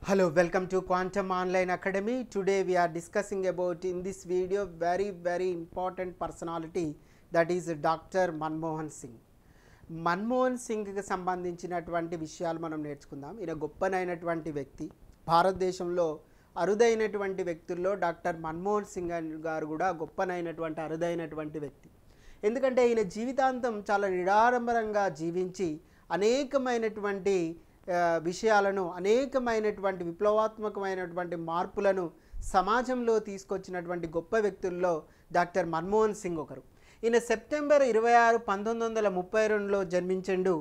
Hello, welcome to Quantum Online Academy. Today we are discussing about in this video very important personality, that is Dr. Manmohan Singh. Manmohan సింగ్కి సంబంధించినటువంటి విషయాలు మనం నేర్చుకుందాం. ఈయన గొప్పనైనటువంటి వ్యక్తి. భారతదేశంలో అరుదైనటువంటి వ్యక్తుల్లో డాక్టర్ మన్మోహన్ సింగ్ గారు కూడా గొప్పనైనటువంటి అరుదైనటువంటి వ్యక్తి. ఎందుకంటే ఈయన జీవితాంతం చాలా నిరాడంబరంగా జీవించి అనేకమైనటువంటి విషయాలను, అనేకమైనటువంటి విప్లవాత్మకమైనటువంటి మార్పులను సమాజంలో తీసుకొచ్చినటువంటి గొప్ప వ్యక్తుల్లో డాక్టర్ మన్మోహన్ సింగ్ ఒకరు. ఈయన సెప్టెంబర్ 26, 1932లో జన్మించిండు.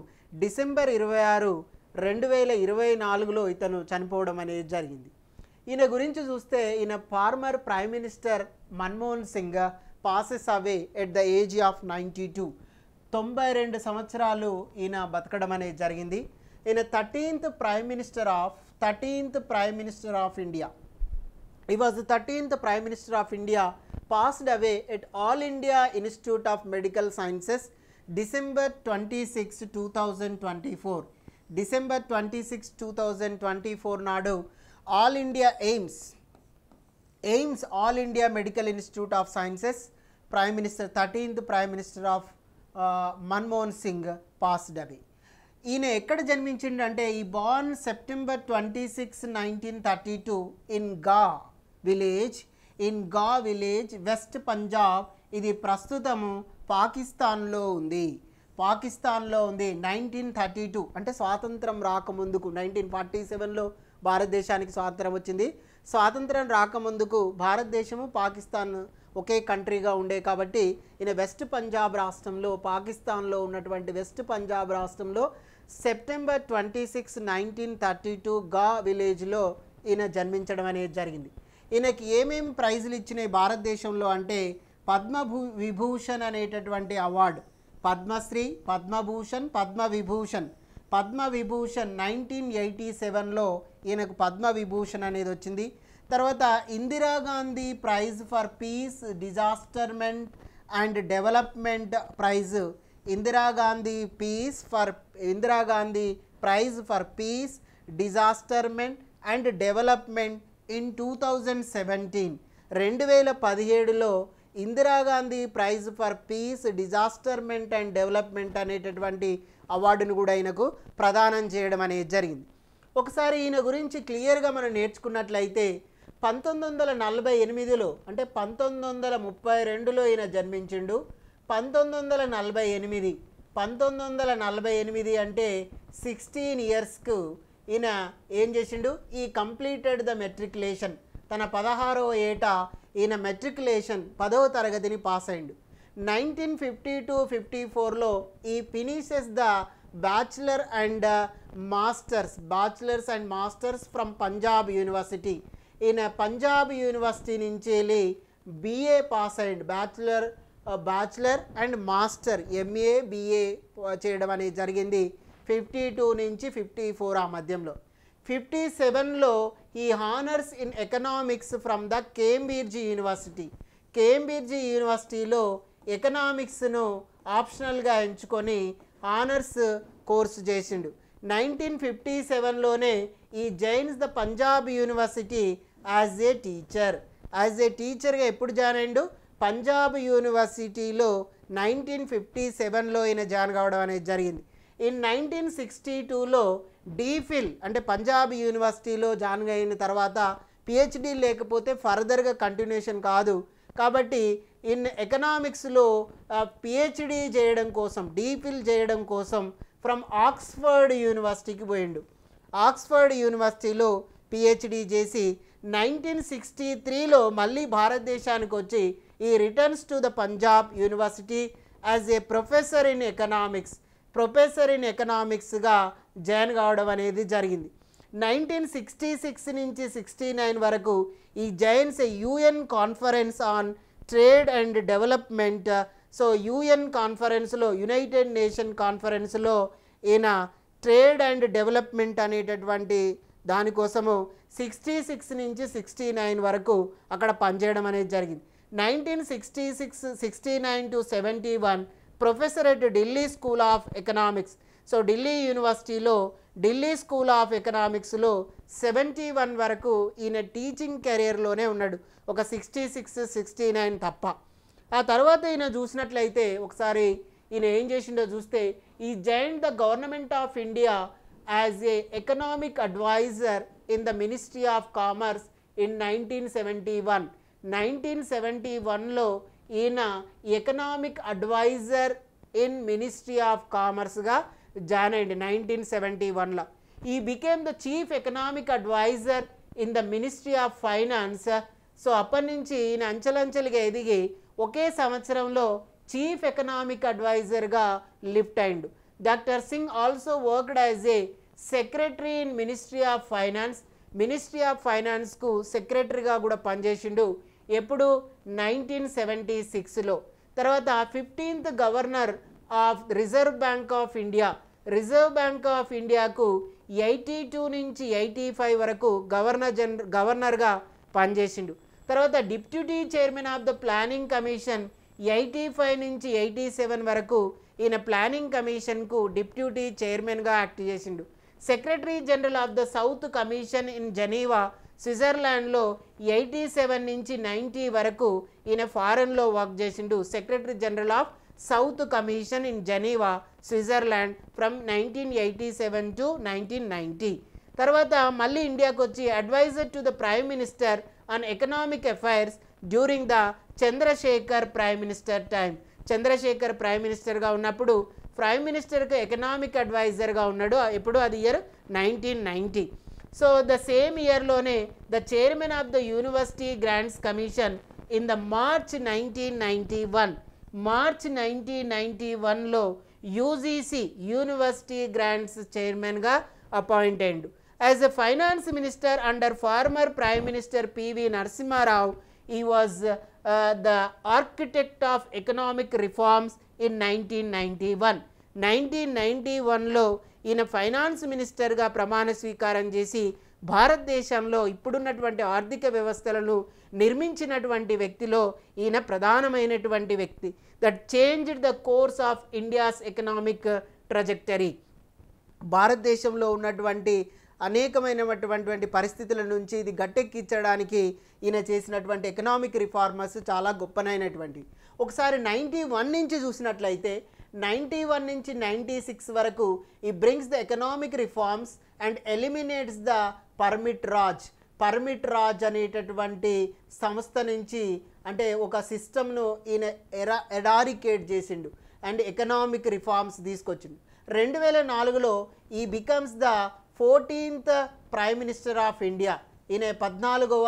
డిసెంబర్ 26, 2024లో ఇతను చనిపోవడం అనేది జరిగింది. ఈయన గురించి చూస్తే ఈయన farmer prime minister Manmohan Singh passes away at the age of 92. 92 సంవత్సరాలు ఈయన బతకడం అనేది జరిగింది. ఈయన 13th Prime Minister of India. He was the 13th Prime Minister of India, passed away at All India Institute of Medical Sciences, December 26, 2024. December 26, 2024 నాడు All India AIIMS All India Medical Institute of Sciences Prime Minister, 13th Prime Minister of Manmohan Singh passed away. ఈయన ఎక్కడ జన్మించిండు అంటే ఈ born September 26, 1932 in గా village west Punjab. ఇది ప్రస్తుతము పాకిస్తాన్లో ఉంది. 1932 అంటే స్వాతంత్రం రాకముందుకు 1947లో భారతదేశానికి స్వాతంత్రం వచ్చింది. స్వాతంత్రం రాకముందుకు భారతదేశము పాకిస్తాన్ ఒకే కంట్రీగా ఉండే కాబట్టి ఈయన వెస్ట్ పంజాబ్ రాష్ట్రంలో, పాకిస్తాన్లో ఉన్నటువంటి వెస్ట్ పంజాబ్ రాష్ట్రంలో సెప్టెంబర్ 26, 1932 గా విలేజ్లో ఈయన జన్మించడం అనేది జరిగింది. ఈయనకి ఏమేమి ప్రైజులు ఇచ్చినాయి భారతదేశంలో అంటే పద్మవిభూషణ్ అనేటటువంటి అవార్డు, పద్మశ్రీ, పద్మభూషణ్, పద్మవిభూషణ్. 1987లో ఈయనకు పద్మవిభూషణ్ అనేది వచ్చింది. తర్వాత Indira Gandhi prize for peace, disarmament and development prize, Indira Gandhi prize for peace, disarmament and development in 2017. 2017లో Indira Gandhi prize for peace, disarmament and development అనేటటువంటి అవార్డును కూడా ఈయనకు ప్రదానం చేయడం అనేది జరిగింది. ఒకసారి ఈయన గురించి క్లియర్గా మనం నేర్చుకున్నట్లయితే 1948లో అంటే 1932లో ఈయన జన్మించిండు. 1948 అంటే 16 ఇయర్స్కు ఈయన ఏం చేసిండు, ఈ కంప్లీటెడ్ ద మెట్రికులేషన్. తన 16వ ఏట ఈయన మెట్రికులేషన్ 10వ తరగతిని పాస్ అయిండు. 1952-54లో ఈ finishes the bachelors and masters from Punjab university. ఈయన పంజాబ్ యూనివర్సిటీ నుంచి వెళ్ళి బిఏ పాస్ అయ్యిండు. Bachelor and master MA BA చేయడం అనేది జరిగింది 52 నుంచి 54 ఆ మధ్యంలో. 57లో ఈ honours in economics from the Cambridge యూనివర్సిటీలో ఎకనామిక్స్ను ఆప్షనల్గా ఎంచుకొని హానర్స్ కోర్సు చేసిండు. 1957లోనే ఈ joins the Punjab university as a టీచర్గా ఎప్పుడు జాయిన్ అయ్యిండు, పంజాబ్ యూనివర్సిటీలో 1957లో ఈయన జాయిన్ కావడం అనేది జరిగింది. ఇన్ 1962లో డీఫిల్ అంటే పంజాబ్ యూనివర్సిటీలో జాయిన్ అయిన తర్వాత పిహెచ్డి లేకపోతే ఫర్దర్గా కంటిన్యూషన్ కాదు కాబట్టి ఇన్ ఎకనామిక్స్లో పిహెచ్డి చేయడం కోసం, డీఫిల్ చేయడం కోసం ఫ్రమ్ ఆక్స్ఫర్డ్ యూనివర్సిటీకి పోయిండు. ఆక్స్ఫర్డ్ యూనివర్సిటీలో పిహెచ్డి చేసి 1963లో మళ్ళీ భారతదేశానికి వచ్చి he returns to the Punjab university as a professor in ఎకనామిక్స్గా జాయిన్ కావడం అనేది జరిగింది. 1966 నుంచి 69 వరకు he joins UN conference on trade and development. So UN కాన్ఫరెన్స్లో, యునైటెడ్ నేషన్ కాన్ఫరెన్స్లో ఈయన ట్రేడ్ అండ్ డెవలప్మెంట్ అనేటటువంటి దానికోసము 66 నుంచి 69 వరకు అక్కడ పనిచేయడం అనేది జరిగింది. 1969-71 professor at Delhi school of economics. So Delhi యూనివర్సిటీలో ఢిల్లీ స్కూల్ ఆఫ్ ఎకనామిక్స్లో 71 వరకు ఈయన టీచింగ్ కెరియర్లోనే ఉన్నాడు, ఒక 66, 69 తప్ప. ఆ తర్వాత ఈయన చూసినట్లయితే ఒకసారి ఈయన ఏం చేసిండో చూస్తే, he joined the government of India as a economic adviser in the ministry of commerce in 1971. 1971లో ఈయన economic adviser in ministry of కామర్స్గా జాయిన్ అయ్యింది 1971లో. He became the chief economic adviser in the ministry of finance. So అప్పటి నుంచి ఈయన అంచెలంచెలుగా ఎదిగి ఒకే సంవత్సరంలో చీఫ్ ఎకనామిక్ అడ్వైజర్గా లిఫ్ట్ అయిండు. Doctor Singh also worked as a secretary in ministry of finance. Ministry of ఫైనాన్స్కు సెక్రటరీగా కూడా పనిచేసిండు. ఎప్పుడు? 1976లో. తర్వాత 15th governor of reserve bank of India. Reserve bank of ఇండియాకు 82 నుంచి 85 వరకు గవర్నర్గా పనిచేసిండు. తర్వాత deputy chairman of the planning commission 85 నుంచి 87 వరకు ఈయన ప్లానింగ్ కమిషన్కు డిప్యూటీ చైర్మన్గా యాక్ట్ చేసిండు. Secretary general of the south commission in Geneva, స్విట్జర్లాండ్లో 87 నుంచి 90 వరకు ఈయన ఫారెన్లో వర్క్ చేసిండు. Secretary general of south commission in Geneva, Switzerland from 1987 to 1990. తర్వాత మళ్ళీ ఇండియాకు వచ్చి adviser to the prime minister on economic affairs during the Chandrashekhar prime minister time. Chandrashekhar prime మినిస్టర్గా ఉన్నప్పుడు ప్రైమ్ మినిస్టర్కు ఎకనామిక్ అడ్వైజర్గా ఉన్నాడు. ఎప్పుడు? అది ఇయర్ 1990. సో ద సేమ్ ఇయర్లోనే the chairman of the university grants commission in the March 1991. March 1991లో యూజీసీ యూనివర్సిటీ గ్రాంట్స్ చైర్మన్గా అపాయింట్ అయ్యిండు. As a finance minister under former prime minister PV Narasimha Rao, he was the architect of economic reforms in 1991. 1991లో ఈయన finance మినిస్టర్గా ప్రమాణ స్వీకారం చేసి భారతదేశంలో ఇప్పుడున్నటువంటి ఆర్థిక వ్యవస్థలను నిర్మించినటువంటి వ్యక్తిలో ఈయన ప్రధానమైనటువంటి వ్యక్తి. That changed the course of India's economic trajectory. భారతదేశంలో ఉన్నటువంటి అనేకమైనటువంటి పరిస్థితుల నుంచి ఇది గట్టెక్కించడానికి ఈయన చేసినటువంటి ఎకనామిక్ రిఫార్మర్స్ చాలా గొప్పనైనటువంటి. ఒకసారి 91 నుంచి చూసినట్లయితే 91 నుంచి 96 వరకు ఈ brings the economic reforms and eliminates the permit Raj. Permit Raj అనేటటువంటి సంస్థ నుంచి అంటే ఒక సిస్టమ్ను ఈయన ఎరాడికేట్ చేసిండు అండ్ ఎకనామిక్ రిఫార్మ్స్ తీసుకొచ్చిండు. 2004లో he becomes the 14th prime minister of India. ఈయన 14వ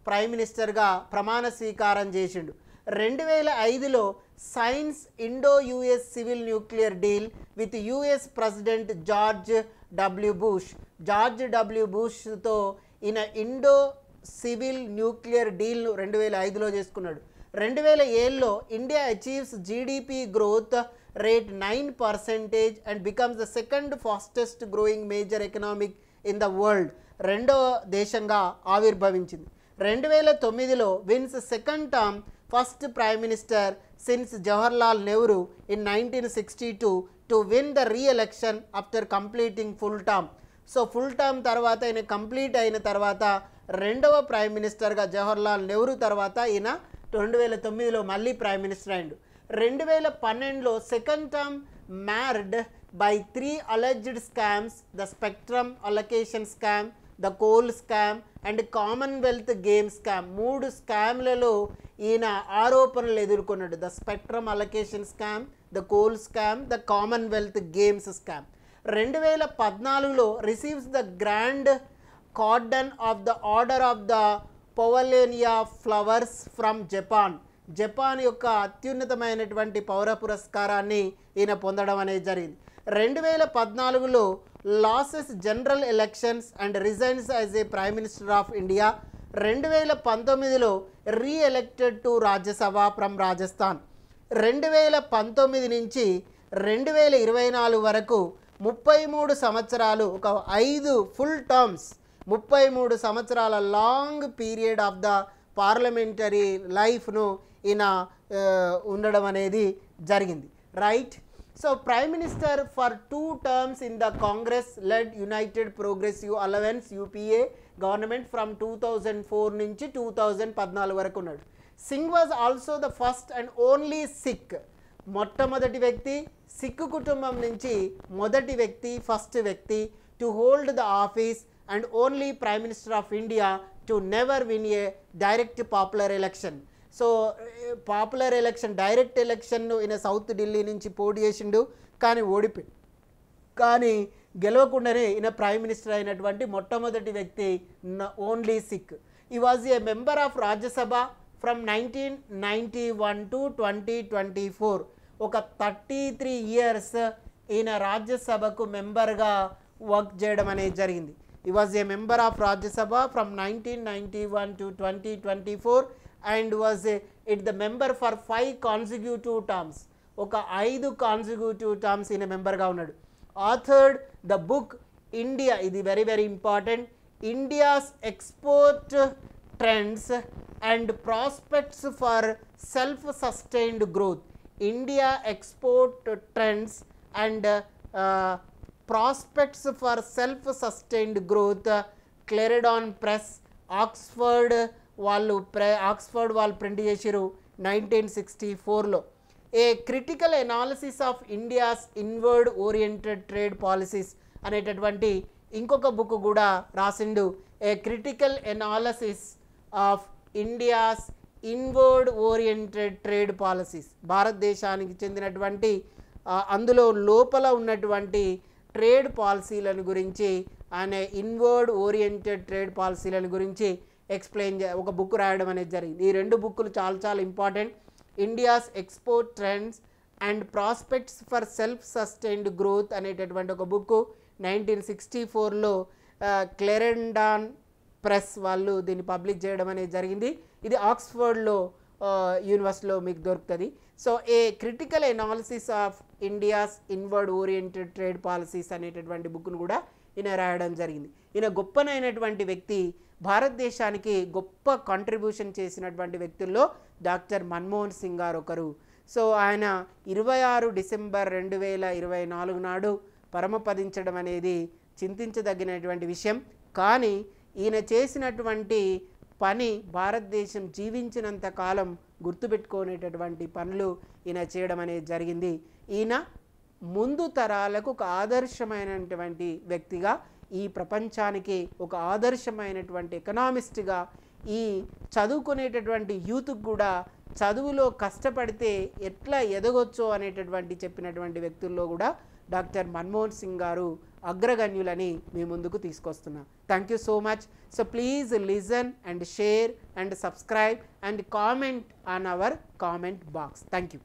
ప్రైమ్ మినిస్టర్గా ప్రమాణ స్వీకారం చేసిండు. 2005లో signs Indo US civil nuclear deal with US president George W Bush. George W బుష్తో ఈయన ఇండో సివిల్ న్యూక్లియర్ డీల్ను 2005లో చేసుకున్నాడు. 2007లో India achieves GDP growth rate 9% and becomes the second fastest growing major economic in the world. రెండవ దేశంగా ఆవిర్భవించింది. 2009లో wins second term first prime minister since Jawaharlal Nehru in 1962 to win the re-election after completing full term. So full term తర్వాత ఈయన complete అయిన తర్వాత రెండవ prime మినిస్టర్గా జవహర్లాల్ నెహ్రూ తర్వాత ఈయన 2009లో మళ్ళీ ప్రైమ్ మినిస్టర్ అయ్యిండు. 2012లో second term marred by 3 alleged scams, the spectrum allocation scam, the coal scam and commonwealth game scam. 3 స్కామ్లలో ఈయన ఆరోపణలు ఎదుర్కొన్నాడు. The spectrum allocation scam, the coal scam, the commonwealth games scam. 2014లో receives the grand cordon of the order of the paulownia flowers from Japan. Japan యొక్క అత్యున్నతమైనటువంటి పౌర పురస్కారాన్ని ఈయన పొందడం అనేది జరిగింది. 2014లో loses general elections and resigns as A prime minister of India. 2019లో reelected to Rajya Sabha from Rajasthan. 2019 నుంచి 2024 వరకు 33 సంవత్సరాలు, ఒక 5 ఫుల్ టర్మ్స్, 33 సంవత్సరాల long period of the parliamentary లైఫ్ను ఈయన ఉండడం అనేది జరిగింది. Right. So Prime Minister for 2 terms in the Congress-led United Progressive Alliance UPA government from 2004 నుంచి 2014 వరకు ఉన్నాడు. Singh was also the first and only Sikh, మొట్టమొదటి వ్యక్తి సిక్ కుటుంబం నుంచి మొదటి వ్యక్తి, ఫస్ట్ వ్యక్తి to hold the office and only prime minister of India to never win a direct popular election. So popular election, direct election ఈయన సౌత్ ఢిల్లీ నుంచి పోటీ చేసిండు, కానీ ఓడిపోయి, కానీ గెలవకుండానే ఈయన ప్రైమ్ మినిస్టర్ అయినటువంటి మొట్టమొదటి వ్యక్తి ఓన్లీ సిక్. ఈ was a member of Rajya Sabha from 1991 to 2024. ఒక 33 years ఈయన రాజ్యసభకు మెంబర్గా వర్క్ చేయడం అనేది జరిగింది. ఈ was a member of Rajya Sabha from 1991 to 2024 and was the member for 5 consecutive terms. ఒక 5 consecutive terms ఈయన మెంబర్గా ఉన్నాడు. authored the book India, ఇది very very important, India's export trends and prospects for self sustained growth. India export trends and prospects for self sustained growth, Clarendon press, Oxford వాళ్ళు print చేసిరు 1964లో. A critical analysis of India's inward oriented trade policies అనేటటువంటి ఇంకొక book కూడా రాసిండు. A critical analysis of India's inward oriented trade policies, భారతదేశానికి చెందినటువంటి అందులో లోపల ఉన్నటువంటి ట్రేడ్ పాలసీలను గురించి, ఆయన ఇన్వర్డ్ ఓరియంటెడ్ ట్రేడ్ పాలసీలను గురించి ఎక్స్ప్లెయిన్ ఒక బుక్ రాయడం అనేది జరిగింది. ఈ 2 బుక్కులు చాలా చాలా important. India's export trends and prospects for self sustained growth అనేటటువంటి ఒక బుక్ 1964లో క్లెరెడాన్ ప్రెస్ వాళ్ళు దీన్ని పబ్లిష్ చేయడం అనేది జరిగింది. ఇది ఆక్స్ఫర్డ్లో యూనివర్సిటీలో మీకు దొరుకుతుంది. So A critical analysis of India's inward oriented trade policies అనేటటువంటి బుక్ను కూడా ఈయన రాయడం జరిగింది. ఈయన గొప్పనైనటువంటి వ్యక్తి, భారతదేశానికి గొప్ప కాంట్రిబ్యూషన్ చేసినటువంటి వ్యక్తుల్లో డాక్టర్ మన్మోహన్ సింగ్ గారు ఒకరు. సో ఆయన 26 డిసెంబర్ 2024 నాడు పరమపదించడం అనేది చింతించదగినటువంటి విషయం. కానీ ఈయన చేసినటువంటి పని భారతదేశం జీవించినంత కాలం గుర్తుపెట్టుకునేటటువంటి పనులు ఈయన చేయడం అనేది జరిగింది. ఈయన ముందు తరాలకు ఒక ఆదర్శమైనటువంటి వ్యక్తిగా, ఈ ప్రపంచానికి ఒక ఆదర్శమైనటువంటి ఎకనామిస్ట్గా, ఈ చదువుకునేటటువంటి యూత్కి కూడా చదువులో కష్టపడితే ఎట్లా ఎదగొచ్చో అనేటటువంటి చెప్పినటువంటి వ్యక్తుల్లో కూడా డాక్టర్ మన్మోహన్ సింగ్ గారు అగ్రగణ్యులని మీ ముందుకు తీసుకొస్తున్నా. Thank you so much. So please listen and share and subscribe and comment on our comment box. Thank you.